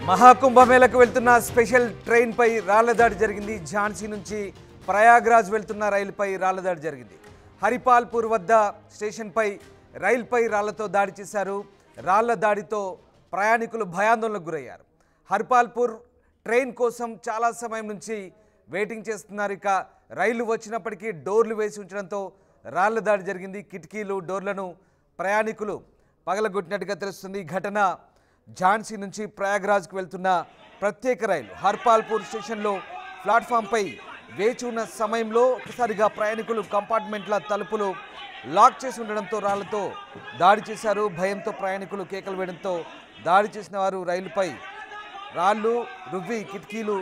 మహాకుంభమేళకు వెళ్తున్న special train పై రాళ్ల దాడి జరిగింది. ఝాన్సీ నుంచి ప్రయాగ్రాజ్ వెళ్తున్న రైలుపై రాళ్ల దాడి జరిగింది. హరిపాల్పూర్ వద్ద స్టేషన్ పై రైలుపై రాళ్లతో దాడి చేశారు. రాళ్ల దాడితో ప్రయాణికులు భయాందోళనకు గురయ్యారు. హరిపాల్పూర్ ట్రైన్ కోసం చాలా సమయం నుంచి వెయిటింగ్ చేస్తున్నారు. ఇక రైలు వచ్చినప్పటికీ డోర్లు వేసి ఉంచడంతో రాళ్ల దాడి జరిగింది. కిటికీలు డోర్లను ప్రయాణికులు పగలగొట్టినట్టుగా తెలుస్తుంది. ఘటన ఝాన్సీ నుంచి ప్రయాగ్రాజ్కు వెళ్తున్న ప్రత్యేక రైలు హర్పాల్పూర్ స్టేషన్లో ప్లాట్ఫామ్పై వేచి ఉన్న సమయంలో ఒకసారిగా ప్రయాణికులు కంపార్ట్మెంట్ల తలుపులు లాక్ చేసి ఉండడంతో రాళ్లతో దాడి చేశారు. భయంతో ప్రయాణికులు కేకలు వేయడంతో దాడి చేసిన వారు రైలుపై రాళ్ళు రువ్వి కిటికీలు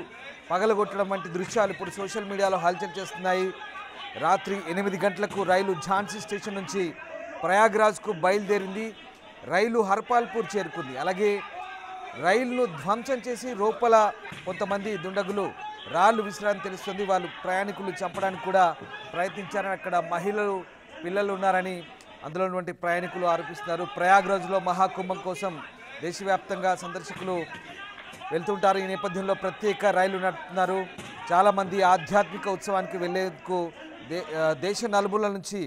పగలగొట్టడం వంటి దృశ్యాలు ఇప్పుడు సోషల్ మీడియాలో హల్చల్ చేస్తున్నాయి. రాత్రి 8 గంటలకు రైలు ఝాన్సీ స్టేషన్ నుంచి ప్రయాగ్రాజ్కు బయలుదేరింది. రైలు హర్పాల్పూర్ చేరుకుంది. అలాగే రైలును ధ్వంసం చేసి లోపల కొంతమంది దుండగులు రాళ్ళు విసిరాలని తెలుస్తుంది. వాళ్ళు ప్రయాణికులు చంపడానికి కూడా ప్రయత్నించారని, అక్కడ మహిళలు పిల్లలు ఉన్నారని అందులో ఉన్నటువంటి ప్రయాణికులు ఆరోపిస్తున్నారు. ప్రయాగ్రాజ్లో మహాకుంభం కోసం దేశవ్యాప్తంగా సందర్శకులు వెళ్తుంటారు. ఈ నేపథ్యంలో ప్రత్యేక రైలు నడుపుతున్నారు. చాలామంది ఆధ్యాత్మిక ఉత్సవానికి వెళ్లేందుకు దేశ నలుమూలల నుంచి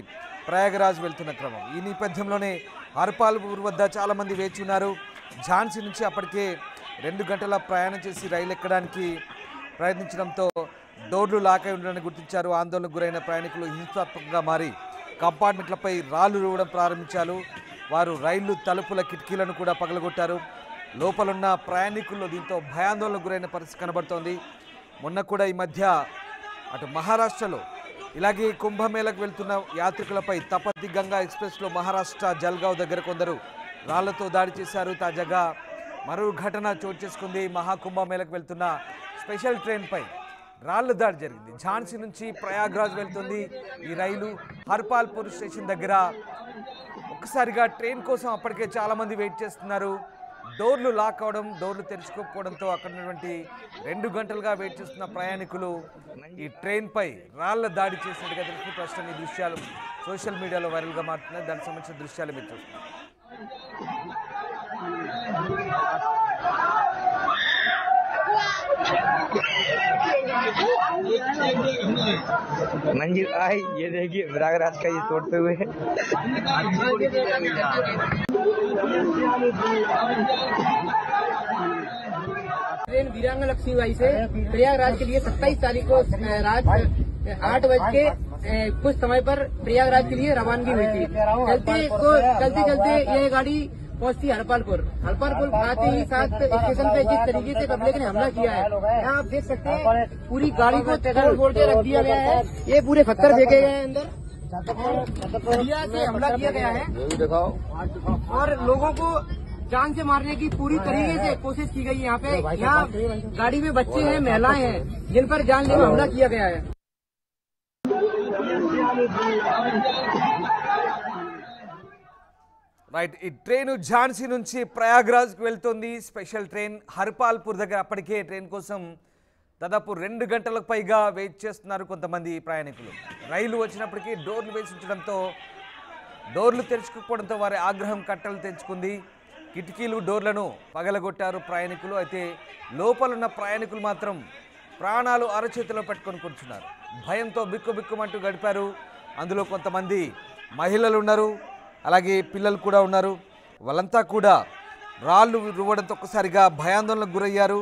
ప్రయాగరాజ్ వెళ్తున్న క్రమం. ఈ నేపథ్యంలోనే హర్పాల్పూర్ వద్ద చాలామంది వేచి ఉన్నారు. ఝాన్సీ నుంచి అప్పటికే 2 గంటల ప్రయాణం చేసి రైలు ఎక్కడానికి ప్రయత్నించడంతో డోర్లు లాక్ అయి ఉండడాన్ని గుర్తించారు. ఆందోళనకు గురైన ప్రయాణికులు హింసాత్మకంగా మారి కంపార్ట్మెంట్లపై రాళ్లు రువ్వడం ప్రారంభించారు. వారు రైలు తలుపుల కిటికీలను కూడా పగలగొట్టారు. లోపలున్న ప్రయాణికుల్లో దీంతో భయాందోళనకు గురైన పరిస్థితి కనబడుతోంది. మొన్న కూడా ఈ మధ్య అటు మహారాష్ట్రలో ఇలాగే కుంభమేళకు వెళ్తున్న యాత్రికులపై తపతి గంగా ఎక్స్ప్రెస్లో మహారాష్ట్ర జల్గావ్ దగ్గర కొందరు రాళ్లతో దాడి చేశారు. తాజాగా మరో ఘటన చోటు చేసుకుంది. మహాకుంభమేళకు వెళ్తున్న స్పెషల్ ట్రైన్పై రాళ్ల దాడి జరిగింది. ఝాన్సీ నుంచి ప్రయాగ్రాజ్ వెళ్తుంది ఈ రైలు. హర్పాల్పూర్ స్టేషన్ దగ్గర ఒక్కసారిగా ట్రైన్ కోసం అప్పటికే చాలామంది వెయిట్ చేస్తున్నారు. డోర్లు లాక్ అవడం, డోర్లు తెరుచుకోకపోవడంతో అక్కడ ఉన్నటువంటి 2 గంటలుగా వెయిట్ చేస్తున్న ప్రయాణికులు ఈ ట్రైన్పై రాళ్ల దాడి చేసినట్టుగా తెలుసు. ప్రస్తుతం ఈ దృశ్యాలు సోషల్ మీడియాలో వైరల్గా మారుతున్నాయి. దానికి సంబంధించిన దృశ్యాలు మీరు చూస్తున్నారు. मंजिल आई ये देखिए प्रयागराज का ये तोड़ते हुए ट्रेन वीरांगना लक्ष्मीबाई से प्रयागराज के लिए 27 तारीख को रात 8 कुछ समय पर प्रयागराज के लिए रवानगी हुई थी। चलते चलते ये गाड़ी पहुंचती हरपालपुर आते ही साथ स्टेशन पे जिस तरीके से कब्जे ने हमला किया है, यहाँ आप देख सकते हैं पूरी गाड़ी को तोड़ फोड़ के रख दिया गया है। ये पूरे पत्थर फेंके गए हैं अंदर, सरिया से हमला किया गया है और लोगों को जान से मारने की पूरी तरीके से कोशिश की गई। यहाँ पे गाड़ी में बच्चे हैं, महिलाएं हैं जिन पर जानलेवा हमला किया गया है। రైట్, ఈ ట్రైన్ ఝాన్సీ నుంచి ప్రయాగ్రాజ్కి వెళ్తుంది. స్పెషల్ ట్రైన్ హర్పాల్పూర్ దగ్గర అప్పటికే ట్రైన్ కోసం దాదాపు 2 గంటలకు పైగా వెయిట్ చేస్తున్నారు కొంతమంది ప్రయాణికులు. రైలు వచ్చినప్పటికీ డోర్లు వేసి ఉంచడంతో, డోర్లు తెరుచుకోకపోవడంతో వారి ఆగ్రహం కట్టలు తెంచుకుంది. కిటికీలు డోర్లను పగలగొట్టారు ప్రయాణికులు. అయితే లోపలున్న ప్రయాణికులు మాత్రం ప్రాణాలు అరచేతిలో పెట్టుకొని కూర్చున్నారు. భయంతో బిక్కుబిక్కుమంటూ గడిపారు. అందులో కొంతమంది మహిళలు ఉన్నారు, అలాగే పిల్లలు కూడా ఉన్నారు. వాళ్ళంతా కూడా రాళ్ళు రువ్వడంతో ఒక్కసారిగా భయాందోళనకు గురయ్యారు.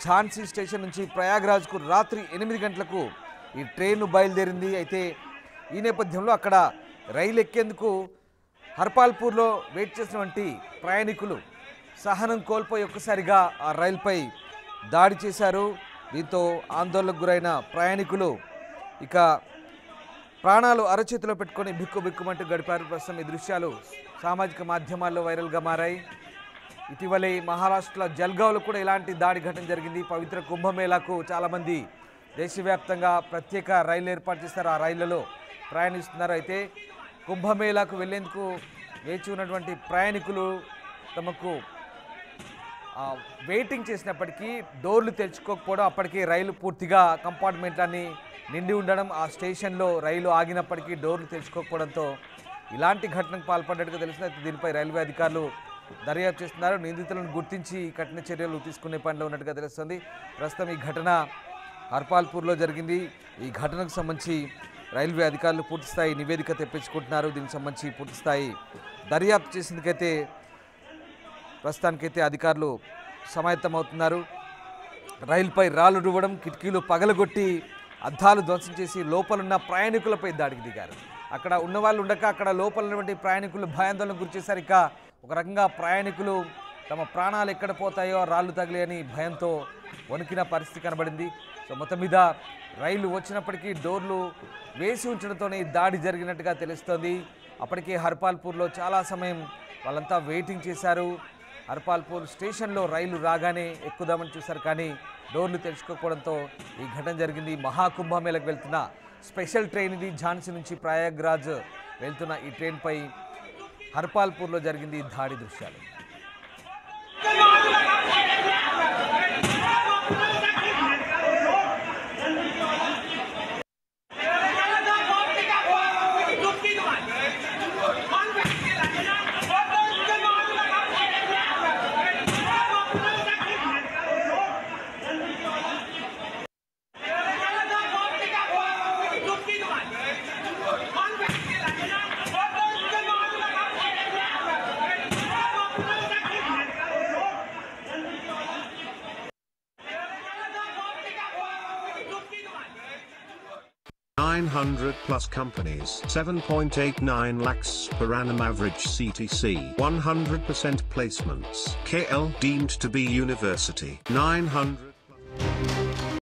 ఝాన్సీ స్టేషన్ నుంచి ప్రయాగ్రాజ్కు రాత్రి 8 గంటలకు ఈ ట్రైన్ బయలుదేరింది. అయితే ఈ నేపథ్యంలో అక్కడ రైలు ఎక్కేందుకు హర్పాల్పూర్లో వెయిట్ చేసినటువంటి ప్రయాణికులు సహనం కోల్పోయి ఒక్కసారిగా ఆ రైలుపై దాడి చేశారు. దీంతో ఆందోళనకు గురైన ప్రయాణికులు ఇక ప్రాణాలు అరచేతిలో పెట్టుకొని బిక్కుబిక్కుమంటూ గడిపారు. ప్రస్తుతం ఈ దృశ్యాలు సామాజిక మాధ్యమాల్లో వైరల్గా మారాయి. ఇటీవలే మహారాష్ట్ర జల్గావ్లో కూడా ఇలాంటి దాడి ఘటన జరిగింది. పవిత్ర కుంభమేళాకు చాలామంది దేశవ్యాప్తంగా ప్రత్యేక రైలు ఏర్పాటు చేస్తారు. ఆ రైళ్లలో ప్రయాణిస్తున్నారు. అయితే కుంభమేళాకు వెళ్లేందుకు వేచి ఉన్నటువంటి ప్రయాణికులు తమకు వెయిటింగ్ చేసినప్పటికీ డోర్లు తెరుచుకోకపోవడం, అప్పటికే రైలు పూర్తిగా కంపార్ట్మెంట్లన్నీ నిండి ఉండడం, ఆ స్టేషన్లో రైలు ఆగినప్పటికీ డోర్లు తెరుచుకోకపోవడంతో ఇలాంటి ఘటనకు పాల్పడ్డట్టుగా తెలిసింది. దీనిపై రైల్వే అధికారులు దర్యాప్తు చేస్తున్నారు. నిందితులను గుర్తించి కఠిన చర్యలు తీసుకునే పనిలో ఉన్నట్టుగా తెలుస్తుంది. ప్రస్తుతం ఈ ఘటన హర్పాల్పూర్లో జరిగింది. ఈ ఘటనకు సంబంధించి రైల్వే అధికారులు పూర్తిస్థాయి నివేదిక తెప్పించుకుంటున్నారు. దీనికి సంబంధించి పూర్తిస్థాయి దర్యాప్తు చేసేందుకైతే ప్రస్తుతానికైతే అధికారులు సమాయత్తమవుతున్నారు. రైలుపై రాళ్లు రువ్వడం, కిటికీలు పగలగొట్టి అద్దాలు ధ్వంసం చేసి లోపలున్న ప్రయాణికులపై దాడికి దిగారు. అక్కడ ఉన్నవాళ్ళు ఉండక అక్కడ లోపల ఉన్నటువంటి ప్రయాణికులు భయాందోళనకు గురిచేశారు. ఇక ఒక రకంగా ప్రయాణికులు తమ ప్రాణాలు ఎక్కడ పోతాయో రాళ్ళు తగిలి అని భయంతో వణికిన పరిస్థితి కనబడింది. సో మొత్తం మీద రైలు వచ్చినప్పటికీ డోర్లు వేసి ఉంచడంతోనే దాడి జరిగినట్టుగా తెలుస్తోంది. అప్పటికే హర్పాల్పూర్లో చాలా సమయం వాళ్ళంతా వెయిటింగ్ చేశారు. హర్పాల్పూర్ స్టేషన్లో రైలు రాగానే ఎక్కుదామని చూశారు, కానీ డోర్లు తెరుచుకోకపోవడంతో ఈ ఘటన జరిగింది. మహాకుంభమేళకు వెళ్తున్న స్పెషల్ ట్రైన్ ఇది. ఝాన్సీ నుంచి ప్రయాగ్రాజ్ వెళ్తున్న ఈ ట్రైన్పై హర్పాల్పూర్లో జరిగింది దాడి దృశ్యాలు. +900 companies, 7.89 lakhs per annum average CTC, 100% placements, KL deemed to be university, 900